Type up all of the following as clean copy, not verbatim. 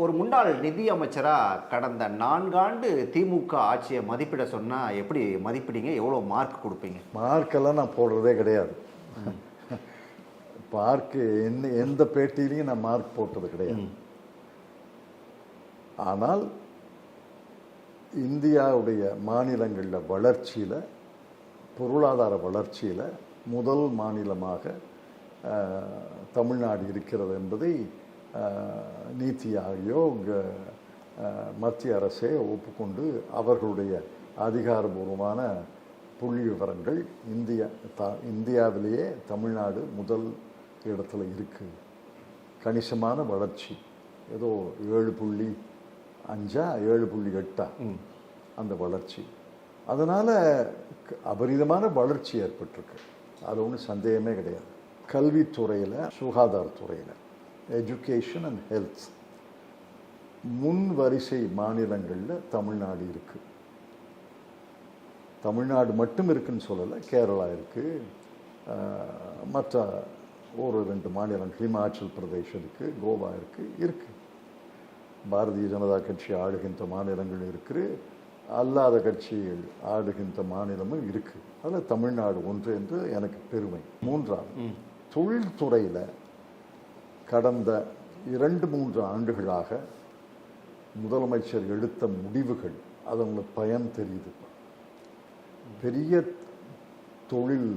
ஒரு முன்னாள் நிதி அமைச்சராக கடந்த 4 ஆண்டு திமுக ஆட்சியை மதிப்பிட சொன்னால் எப்படி மதிப்பிடுங்க? எவ்வளோ மார்க் கொடுப்பீங்க? மார்க்கெல்லாம் நான் போடுறதே கிடையாது. மார்க்கு எந்த பேட்டியிலையும் நான் மார்க் போட்டது கிடையாது. ஆனால் இந்தியாவுடைய மாநிலங்களில் வளர்ச்சியில், பொருளாதார வளர்ச்சியில் முதல் மாநிலமாக தமிழ்நாடு இருக்கிறது என்பதை நீத்தி ஆயோக், மத்திய அரசே ஒப்புக்கொண்டு அவர்களுடைய அதிகாரபூர்வமான புள்ளி விவரங்கள் இந்தியாவிலேயே தமிழ்நாடு முதல் இடத்துல இருக்குது. கணிசமான வளர்ச்சி, ஏதோ 7.5 7.8 அந்த வளர்ச்சி. அதனால் அபரிதமான வளர்ச்சி ஏற்பட்டிருக்கு, அது ஒன்றும் சந்தேகமே கிடையாது. கல்வித்துறையில், சுகாதாரத்துறையில், எஜுகேஷன் அண்ட் ஹெல்த் முன் வரிசை மாநிலங்களில் தமிழ்நாடு இருக்குது. தமிழ்நாடு மட்டும் இருக்குன்னு சொல்லலை, கேரளா இருக்குது, மற்ற ஒரு 2 மாநிலம், ஹிமாச்சல் பிரதேஷ் இருக்குது, கோவா இருக்குது. பாரதிய ஜனதா கட்சி ஆளுகின்ற மாநிலங்கள் இருக்குது, அல்லாத கட்சிகள் ஆடுகின்ற மாநிலமும் இருக்குது. அதில் தமிழ்நாடு ஒன்று என்று எனக்கு பெருமை. 3வது, தொழில்துறையில் கடந்த 2-3 ஆண்டுகளாக முதலமைச்சர் எடுத்த முடிவுகள், அதனுடைய பயன் தெரியுது. பெரிய தொழில்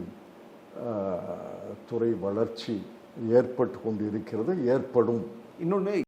துறை வளர்ச்சி ஏற்பட்டு கொண்டு இருக்கிறது, ஏற்படும். இன்னொன்று